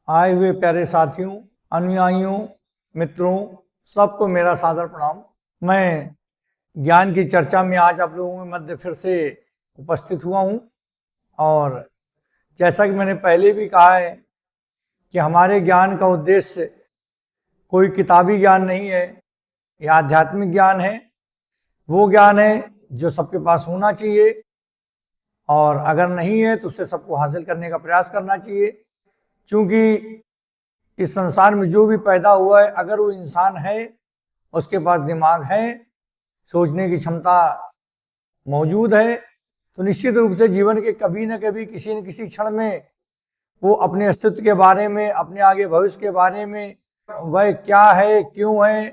आए हुए प्यारे साथियों, अनुयायियों, मित्रों, सबको मेरा सादर प्रणाम। मैं ज्ञान की चर्चा में आज आप लोगों के मध्य फिर से उपस्थित हुआ हूँ। और जैसा कि मैंने पहले भी कहा है कि हमारे ज्ञान का उद्देश्य कोई किताबी ज्ञान नहीं है, यह आध्यात्मिक ज्ञान है। वो ज्ञान है जो सबके पास होना चाहिए, और अगर नहीं है तो उसे सबको हासिल करने का प्रयास करना चाहिए। क्योंकि इस संसार में जो भी पैदा हुआ है, अगर वो इंसान है, उसके पास दिमाग है, सोचने की क्षमता मौजूद है, तो निश्चित रूप से जीवन के कभी न कभी किसी न किसी क्षण में वो अपने अस्तित्व के बारे में, अपने आगे भविष्य के बारे में, वह क्या है, क्यों है,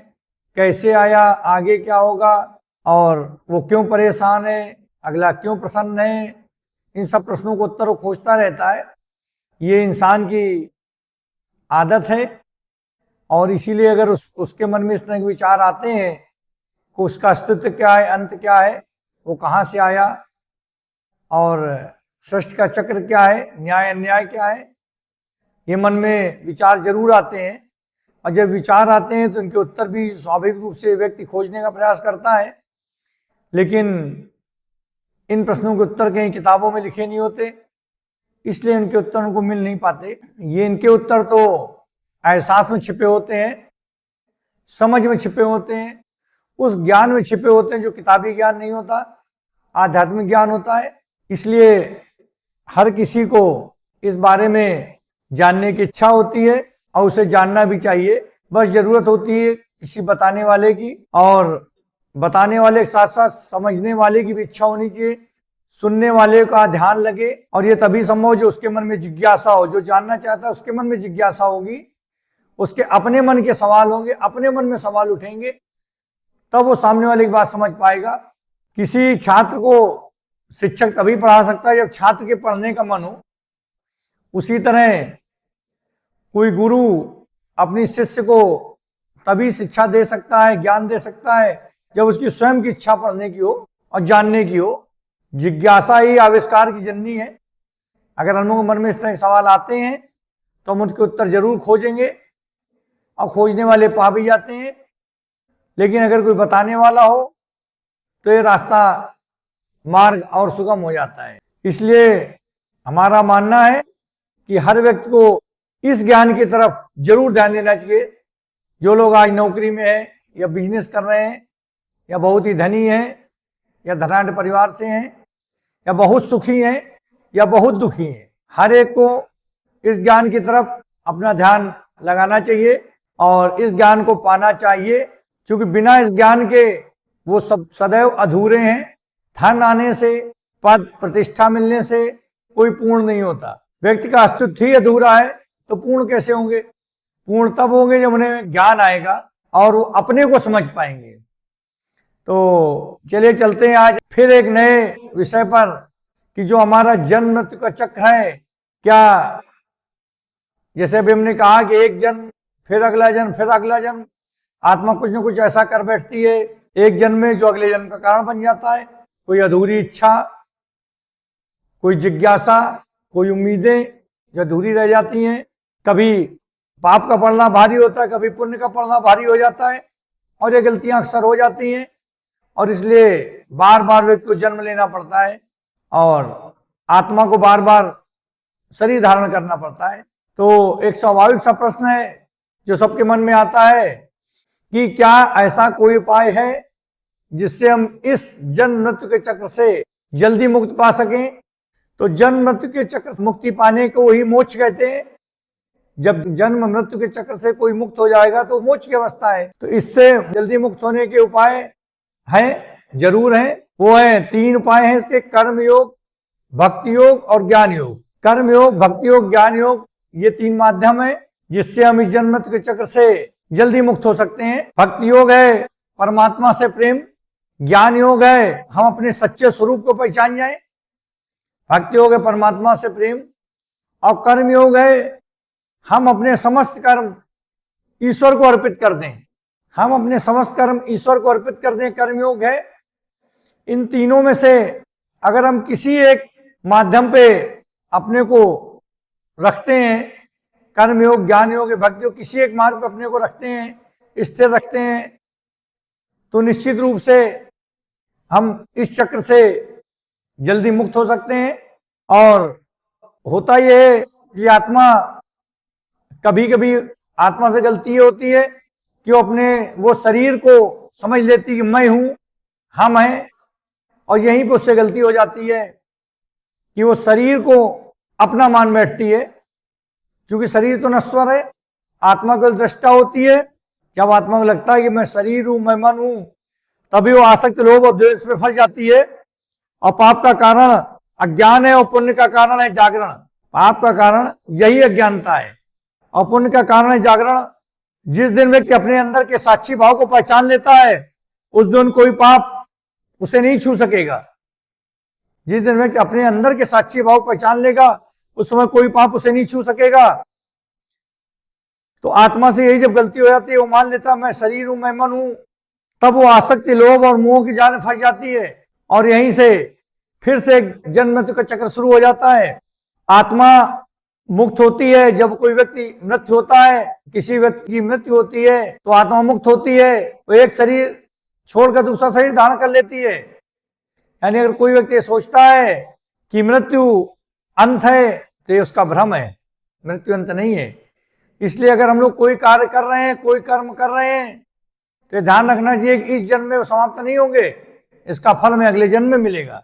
कैसे आया, आगे क्या होगा, और वो क्यों परेशान है, अगला क्यों प्रसन्न है, इन सब प्रश्नों को उत्तर वो खोजता रहता है। ये इंसान की आदत है। और इसीलिए अगर उसके मन में इस तरह के विचार आते हैं कि उसका अस्तित्व क्या है, अंत क्या है, वो कहाँ से आया, और सृष्टि का चक्र क्या है, न्याय अन्याय क्या है, ये मन में विचार जरूर आते हैं। और जब विचार आते हैं तो इनके उत्तर भी स्वाभाविक रूप से व्यक्ति खोजने का प्रयास करता है। लेकिन इन प्रश्नों के उत्तर कहीं किताबों में लिखे नहीं होते, इसलिए इनके उत्तर उनको मिल नहीं पाते। ये इनके उत्तर तो एहसास में छिपे होते हैं, समझ में छिपे होते हैं, उस ज्ञान में छिपे होते हैं जो किताबी ज्ञान नहीं होता, आध्यात्मिक ज्ञान होता है। इसलिए हर किसी को इस बारे में जानने की इच्छा होती है और उसे जानना भी चाहिए। बस जरूरत होती है किसी बताने वाले की, और बताने वाले के साथ साथ समझने वाले की भी इच्छा होनी चाहिए, सुनने वाले का ध्यान लगे। और ये तभी संभव जो उसके मन में जिज्ञासा हो, जो जानना चाहता है उसके मन में जिज्ञासा होगी, उसके अपने मन के सवाल होंगे, अपने मन में सवाल उठेंगे, तब वो सामने वाले की बात समझ पाएगा। किसी छात्र को शिक्षक तभी पढ़ा सकता है जब छात्र के पढ़ने का मन हो। उसी तरह कोई गुरु अपनी शिष्य को तभी शिक्षा दे सकता है, ज्ञान दे सकता है, जब उसकी स्वयं की इच्छा पढ़ने की हो और जानने की हो। जिज्ञासा ही आविष्कार की जननी है। अगर हम लोगों के मन में इस तरह के सवाल आते हैं तो हम उनके उत्तर जरूर खोजेंगे, और खोजने वाले पा भी जाते हैं। लेकिन अगर कोई बताने वाला हो तो ये रास्ता, मार्ग और सुगम हो जाता है। इसलिए हमारा मानना है कि हर व्यक्ति को इस ज्ञान की तरफ जरूर ध्यान देना चाहिए। जो लोग आज नौकरी में हैं, या बिजनेस कर रहे हैं, या बहुत ही धनी हैं, या धनाढ्य परिवार से हैं, या बहुत सुखी हैं, या बहुत दुखी हैं, हर एक को इस ज्ञान की तरफ अपना ध्यान लगाना चाहिए और इस ज्ञान को पाना चाहिए। क्योंकि बिना इस ज्ञान के वो सब सदैव अधूरे हैं। धन आने से, पद प्रतिष्ठा मिलने से कोई पूर्ण नहीं होता। व्यक्ति का अस्तित्व ही अधूरा है तो पूर्ण कैसे होंगे? पूर्ण तब होंगे जब उन्हें ज्ञान आएगा और वो अपने को समझ पाएंगे। तो चलिए चलते हैं आज फिर एक नए विषय पर, कि जो हमारा जन्म मृत्यु का चक्र है, क्या जैसे अभी हमने कहा कि एक जन्म, फिर अगला जन्म, फिर अगला जन्म, आत्मा कुछ न कुछ ऐसा कर बैठती है एक जन्म में जो अगले जन्म का कारण बन जाता है। कोई अधूरी इच्छा, कोई जिज्ञासा, कोई उम्मीदें जो अधूरी रह जाती हैं। कभी पाप का पढ़ना भारी होता है, कभी पुण्य का पढ़ना भारी हो जाता है, और ये गलतियां अक्सर हो जाती हैं। और इसलिए बार बार व्यक्ति को जन्म लेना पड़ता है और आत्मा को बार बार शरीर धारण करना पड़ता है। तो एक स्वाभाविक सा प्रश्न है जो सबके मन में आता है कि क्या ऐसा कोई उपाय है जिससे हम इस जन्म मृत्यु के चक्र से जल्दी मुक्त पा सकें? तो जन्म मृत्यु के चक्र से मुक्ति पाने को ही मोक्ष कहते हैं। जब जन्म मृत्यु के चक्र से कोई मुक्त हो जाएगा तो मोक्ष की अवस्था है। तो इससे जल्दी मुक्त होने के उपाय हैं, जरूर हैं। वो है 3 उपाय हैं इसके: कर्म योग, भक्ति योग और ज्ञान योग। कर्म योग, भक्ति योग, ज्ञान योग, ये 3 माध्यम है जिससे हम इस जन्म मृत्यु के चक्र से जल्दी मुक्त हो सकते हैं। भक्ति योग है परमात्मा से प्रेम, ज्ञान योग है हम अपने सच्चे स्वरूप को पहचान जाएं, भक्ति योग है परमात्मा से प्रेम, और कर्म योग है हम अपने समस्त कर्म ईश्वर को अर्पित कर दें। हम अपने समस्त कर्म ईश्वर को अर्पित कर दें, कर्मयोग है। इन तीनों में से अगर हम किसी एक माध्यम पे अपने को रखते हैं कर्म योग, ज्ञान योग, भक्ति योग, किसी एक मार्ग पर अपने को रखते हैं, स्थिर रखते हैं, तो निश्चित रूप से हम इस चक्र से जल्दी मुक्त हो सकते हैं। और होता यह है कि आत्मा कभी कभी आत्मा से गलती ये होती है कि वो अपने वो शरीर को समझ लेती कि मैं हूं, हम हैं, और यहीं पर उससे गलती हो जाती है कि वो शरीर को अपना मान बैठती है। क्योंकि शरीर तो नश्वर है, आत्मा को दृष्टा होती है। जब आत्मा को लगता है कि मैं शरीर हूं, मैं मन हूं, तभी वो आसक्त लोभ और द्वेष में फंस जाती है। और पाप का कारण अज्ञान है और पुण्य का कारण है जागरण। पाप का कारण यही अज्ञानता है और पुण्य का कारण है जागरण। जिस दिन व्यक्ति अपने अंदर के साक्षी भाव को पहचान लेता है, उस दिन कोई पाप उसे नहीं छू सकेगा। जिस दिन व्यक्ति अपने अंदर के साक्षी भाव पहचान लेगा, उस समय कोई पाप उसे नहीं छू सकेगा। तो आत्मा से यही जब गलती हो जाती है, वो मान लेता मैं शरीर हूं, मैं मन हूं, तब वो आसक्ति, लोभ और मोह की जाल में फंस जाती है और यहीं से फिर से जन्म मृत्यु का चक्र शुरू हो जाता है। आत्मा मुक्त होती है जब कोई व्यक्ति मृत्यु होता है, किसी व्यक्ति की मृत्यु होती है तो आत्मा मुक्त होती है। वो एक शरीर छोड़कर दूसरा शरीर धारण कर लेती है। यानी अगर कोई व्यक्ति सोचता है कि मृत्यु अंत है, तो ये उसका भ्रम है, मृत्यु अंत नहीं है। इसलिए अगर हम लोग कोई कार्य कर रहे हैं, कोई कर्म कर रहे हैं, तो ध्यान रखना चाहिए कि इस जन्म में समाप्त नहीं होंगे, इसका फल हमें अगले जन्म में मिलेगा।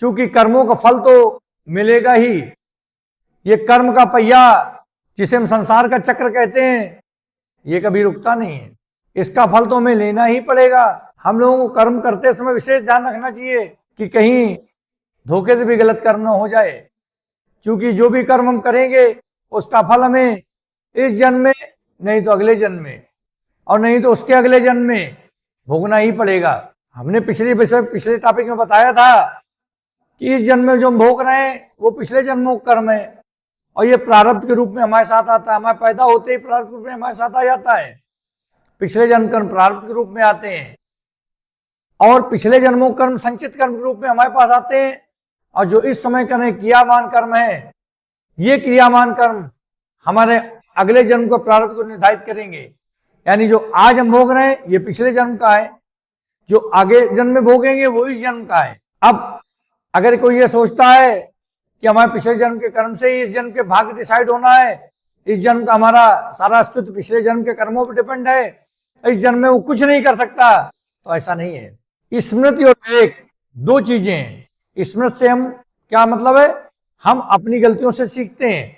क्योंकि कर्मों का फल तो मिलेगा ही। ये कर्म का पहिया जिसे हम संसार का चक्र कहते हैं, ये कभी रुकता नहीं है, इसका फल तो हमें लेना ही पड़ेगा। हम लोगों को कर्म करते समय विशेष ध्यान रखना चाहिए कि कहीं धोखे से भी गलत कर्म ना हो जाए। क्योंकि जो भी कर्म हम करेंगे उसका फल हमें इस जन्म में, नहीं तो अगले जन्म में, और नहीं तो उसके अगले जन्म में भोगना ही पड़ेगा। हमने पिछले टॉपिक में बताया था कि इस जन्म में जो हम भोग रहे हैं वो पिछले जन्मों का कर्म है और ये प्रारब्ध के रूप में हमारे साथ आता है। हमारे पैदा होते ही प्रारब्ध के रूप में हमारे साथ आ जाता है। पिछले जन्म कर्म प्रारब्ध के रूप में आते हैं और पिछले जन्मों कर्म संचित कर्म के रूप में हमारे पास आते हैं। और जो इस समय का क्रियामान कर्म है, ये क्रियामान कर्म हमारे अगले जन्म को प्रारब्ध को निर्धारित करेंगे। यानी जो आज हम भोग रहे हैं ये पिछले जन्म का है, जो आगे जन्म में भोगेंगे वो इस जन्म का है। अब अगर कोई ये सोचता है कि हमारे पिछले जन्म के कर्म से ही इस जन्म के भाग्य डिसाइड होना है, इस जन्म का हमारा सारा अस्तित्व पिछले जन्म के कर्मों पर डिपेंड है, इस जन्म में वो कुछ नहीं कर सकता, तो ऐसा नहीं है। स्मृति और विवेक दो चीजें हैं। स्मृति से हम क्या मतलब है, हम अपनी गलतियों से सीखते हैं,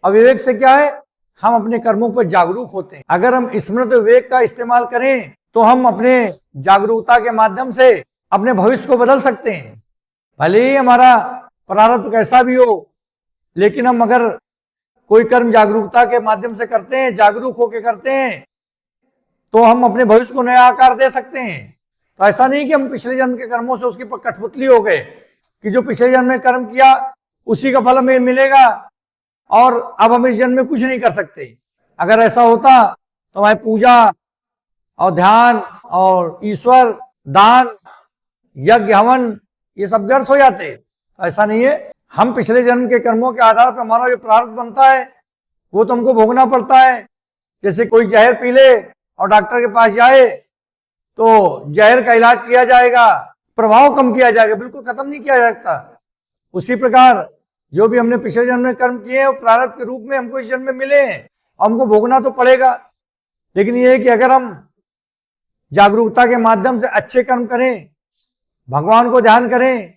और विवेक से क्या है, हम अपने कर्मों पर जागरूक होते हैं। अगर हम स्मृति और विवेक का इस्तेमाल करें तो हम अपने जागरूकता के माध्यम से अपने भविष्य को बदल सकते हैं। भले ही हमारा प्रारब्ध कैसा भी हो, लेकिन हम अगर कोई कर्म जागरूकता के माध्यम से करते हैं, जागरूक होकर करते हैं, तो हम अपने भविष्य को नया आकार दे सकते हैं। तो ऐसा नहीं कि हम पिछले जन्म के कर्मों से उसकी कठपुतली हो गए कि जो पिछले जन्म में कर्म किया उसी का फल हमें मिलेगा और अब हम इस जन्म में कुछ नहीं कर सकते। अगर ऐसा होता तो हमारी पूजा और ध्यान और ईश्वर, दान, यज्ञ, हवन, ये सब व्यर्थ हो जाते। ऐसा नहीं है। हम पिछले जन्म के कर्मों के आधार पर हमारा जो प्रारब्ध बनता है वो तो हमको भोगना पड़ता है। जैसे कोई जहर पी ले और डॉक्टर के पास जाए तो जहर का इलाज किया जाएगा, प्रभाव कम किया जाएगा, बिल्कुल खत्म नहीं किया जा सकता। उसी प्रकार जो भी हमने पिछले जन्म में कर्म किए हैं वो प्रारब्ध के रूप में हमको इस जन्म में मिले हैं, हमको भोगना तो पड़ेगा। लेकिन ये है कि अगर हम जागरूकता के माध्यम से अच्छे कर्म करें, भगवान को ध्यान करें,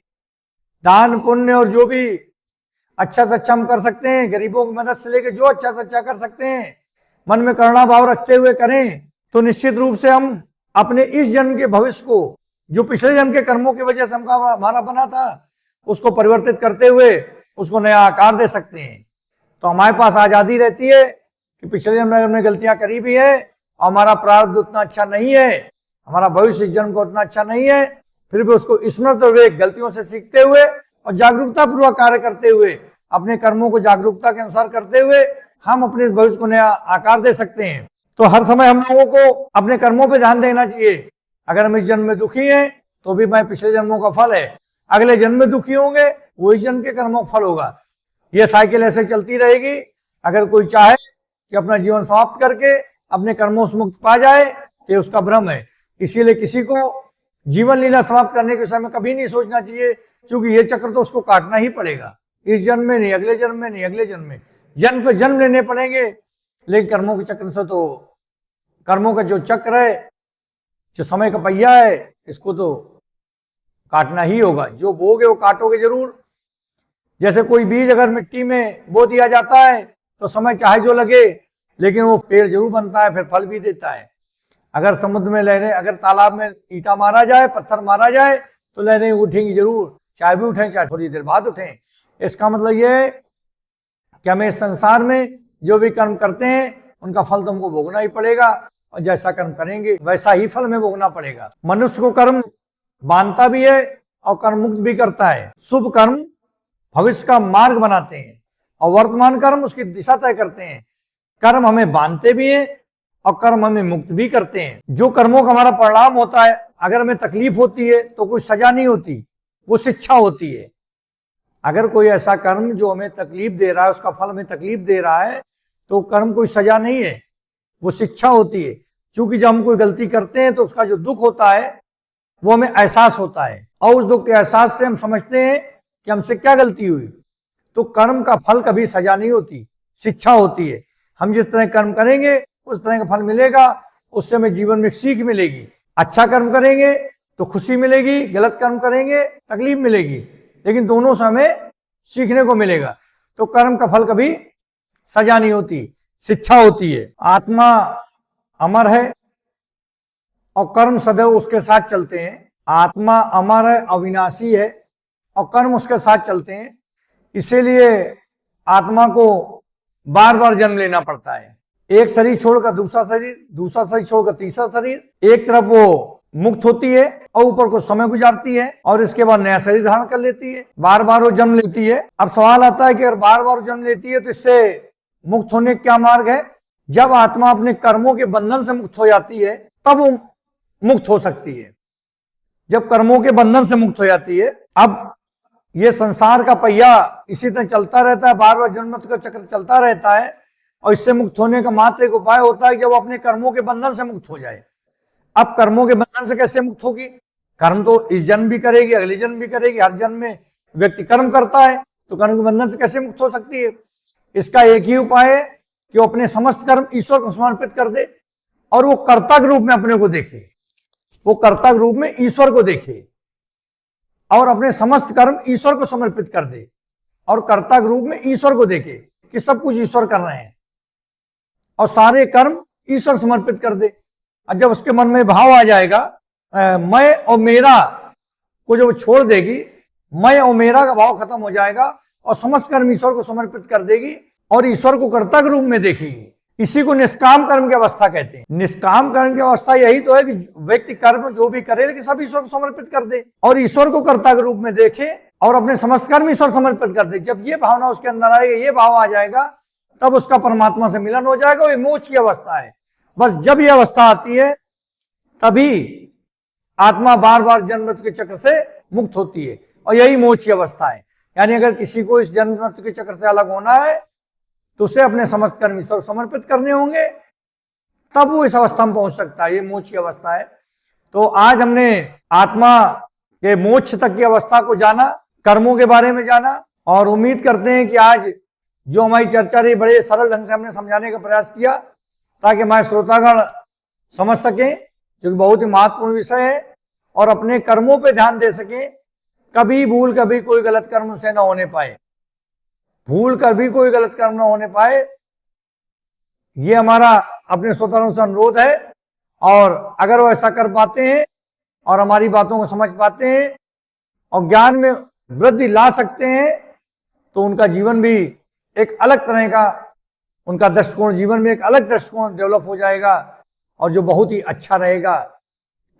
दान पुण्य और जो भी अच्छा से अच्छा हम कर सकते हैं, गरीबों की मदद से लेकर जो अच्छा से अच्छा कर सकते हैं, मन में करुणा भाव रखते हुए करें, तो निश्चित रूप से हम अपने इस जन्म के भविष्य को, जो पिछले जन्म के कर्मों की वजह से हमारा बना था, उसको परिवर्तित करते हुए उसको नया आकार दे सकते हैं। तो हमारे पास आजादी रहती है कि पिछले जन्म में हमने गलतियां करी भी है और हमारा प्रारब्ध उतना अच्छा नहीं है, हमारा भविष्य इस जन्म को उतना अच्छा नहीं है, फिर भी उसको स्मृति और विवेक गलतियों से सीखते हुए और जागरूकता पूर्वक कार्य करते हुए, अपने कर्मों को जागरूकता के अनुसार करते हुए हम अपने भविष्य को नया आकार दे सकते हैं। तो हर समय हम लोगों को अपने कर्मों पर ध्यान देना चाहिए। अगर हम इस जन्म में दुखी हैं तो भी मैं पिछले जन्मों का फल है, अगले जन्म में दुखी होंगे वो इस जन्म के कर्मों का फल होगा। ये साइकिल ऐसे चलती रहेगी अगर कोई चाहे कि अपना जीवन समाप्त करके अपने कर्मों से मुक्त पा जाए तो उसका भ्रम है। इसीलिए किसी को जीवन लीला समाप्त करने के समय कभी नहीं सोचना चाहिए, क्योंकि ये चक्र तो उसको काटना ही पड़ेगा, इस जन्म में नहीं, अगले जन्म में नहीं, अगले जन्म में, जन्म पे जन्म लेने पड़ेंगे। लेकिन कर्मों के चक्र से तो, कर्मों का जो चक्र है, जो समय का पहिया है, इसको तो काटना ही होगा। जो बोगे वो काटोगे जरूर। जैसे कोई बीज अगर मिट्टी में बो दिया जाता है तो समय चाहे जो लगे, लेकिन वो पेड़ जरूर बनता है, फिर फल भी देता है। अगर समुद्र में लहरें, अगर तालाब में ईंटा मारा जाए, पत्थर मारा जाए, तो लहरें उठेंगी जरूर, चाहे भी उठें, चाहे थोड़ी देर बाद उठें। इसका मतलब ये है कि हमें इस संसार में जो भी कर्म करते हैं उनका फल तो हमको भोगना ही पड़ेगा, और जैसा कर्म करेंगे वैसा ही फल में भोगना पड़ेगा। मनुष्य को कर्म बांधता भी है और कर्म मुक्त भी करता है। शुभ कर्म भविष्य का मार्ग बनाते हैं और वर्तमान कर्म उसकी दिशा तय करते हैं। कर्म हमें बांधते भी हैं और कर्म हमें मुक्त भी करते हैं। जो कर्मों का हमारा परिणाम होता है, अगर हमें तकलीफ होती है तो कोई सजा नहीं होती, वो शिक्षा होती है। अगर कोई ऐसा कर्म जो हमें तकलीफ दे रहा है, उसका फल हमें तकलीफ दे रहा है, तो कर्म कोई सजा नहीं है, वो शिक्षा होती है। क्योंकि जब हम कोई गलती करते हैं तो उसका जो दुख होता है वो हमें एहसास होता है, और उस दुख के एहसास से हम समझते हैं कि हमसे क्या गलती हुई। तो कर्म का फल कभी सजा नहीं होती, शिक्षा होती है। हम जिस तरह कर्म करेंगे उस तरह का फल मिलेगा, उससे हमें जीवन में सीख मिलेगी। अच्छा कर्म करेंगे तो खुशी मिलेगी, गलत कर्म करेंगे तकलीफ मिलेगी, लेकिन दोनों से हमें सीखने को मिलेगा। तो कर्म का फल कभी सजा नहीं होती, शिक्षा होती है। आत्मा अमर है और कर्म सदैव उसके साथ चलते हैं। आत्मा अमर है, अविनाशी है, और कर्म उसके साथ चलते हैं। इसीलिए आत्मा को बार बार जन्म लेना पड़ता है। एक शरीर छोड़कर दूसरा शरीर, दूसरा शरीर छोड़कर तीसरा शरीर। एक तरफ वो मुक्त होती है और ऊपर कुछ समय गुजारती है और इसके बाद नया शरीर धारण कर लेती है। बार बार वो जन्म लेती है। अब सवाल आता है कि अगर बार बार जन्म लेती है तो इससे मुक्त होने का क्या मार्ग है? जब आत्मा अपने कर्मों के बंधन से मुक्त हो जाती है तब वो मुक्त हो सकती है। जब कर्मों के बंधन से मुक्त हो जाती है, अब ये संसार का पहिया इसी तरह चलता रहता है, बार बार जन्म का चक्र चलता रहता है, और इससे मुक्त होने का मात्र एक उपाय होता है कि वो अपने कर्मों के बंधन से मुक्त हो जाए। अब कर्मों के बंधन से कैसे मुक्त होगी? कर्म तो इस जन्म भी करेगी, अगले जन्म भी करेगी, हर जन्म में व्यक्ति कर्म करता है, तो कर्म के बंधन से कैसे मुक्त हो सकती है? इसका एक ही उपाय है कि वो अपने समस्त कर्म ईश्वर को समर्पित कर दे और वो कर्ता के रूप में अपने को देखे, वो कर्ता के रूप में ईश्वर को देखे और अपने समस्त कर्म ईश्वर को समर्पित कर दे और कर्ता के रूप में ईश्वर को देखे कि सब कुछ ईश्वर कर रहे हैं और सारे कर्म ईश्वर समर्पित कर दे। और जब उसके मन में भाव आ जाएगा मैं और मेरा को जब छोड़ देगी, मैं और मेरा का भाव खत्म हो जाएगा और समस्त कर्म ईश्वर को समर्पित कर देगी और ईश्वर को कर्ता के रूप में देखेगी। इसी को निष्काम कर्म की अवस्था कहते हैं। निष्काम कर्म की अवस्था यही तो है कि व्यक्ति कर्म जो भी करे लेकिन सब ईश्वर को समर्पित कर दे और ईश्वर को कर्ता के रूप में देखे और अपने समस्त कर्म ईश्वर समर्पित कर दे। जब ये भावना उसके अंदर आएगी, ये भाव आ जाएगा, तब उसका परमात्मा से मिलन हो जाएगा। ये मोक्ष की अवस्था है। बस जब ये अवस्था आती है तभी आत्मा बार बार जन्म मृत्यु के चक्र से मुक्त होती है और यही मोक्ष की अवस्था है। यानी अगर किसी को इस जन्म मृत्यु के चक्र से अलग होना है तो उसे अपने समस्त कर्म ईश्वर समर्पित करने होंगे, तब वो इस अवस्था में पहुंच सकता है। ये मोक्ष की अवस्था है। तो आज हमने आत्मा के मोक्ष तक की अवस्था को जाना, कर्मों के बारे में जाना, और उम्मीद करते हैं कि आज जो हमारी चर्चा रही बड़े सरल ढंग से हमने समझाने का प्रयास किया ताकि हमारे श्रोतागण समझ सकें, जो कि बहुत ही महत्वपूर्ण विषय है, और अपने कर्मों पे ध्यान दे सकें। कभी भूल कभी कोई गलत कर्म से न होने पाए, भूल कर भी कोई गलत कर्म न होने पाए, ये हमारा अपने श्रोतागणों से अनुरोध है। और अगर वो ऐसा कर पाते हैं और हमारी बातों को समझ पाते हैं और ज्ञान में वृद्धि ला सकते हैं तो उनका जीवन भी एक अलग तरह का, उनका दृष्टिकोण, जीवन में एक अलग दृष्टिकोण डेवलप हो जाएगा और जो बहुत ही अच्छा रहेगा।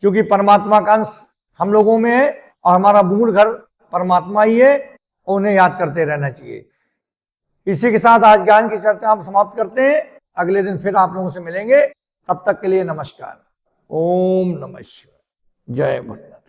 क्योंकि परमात्मा का अंश हम लोगों में है और हमारा मूल घर परमात्मा ही है, और उन्हें याद करते रहना चाहिए। इसी के साथ आज ज्ञान की चर्चा हम समाप्त करते हैं। अगले दिन फिर आप लोगों से मिलेंगे। तब तक के लिए नमस्कार। ओम नमः शिवाय। जय भोलेनाथ।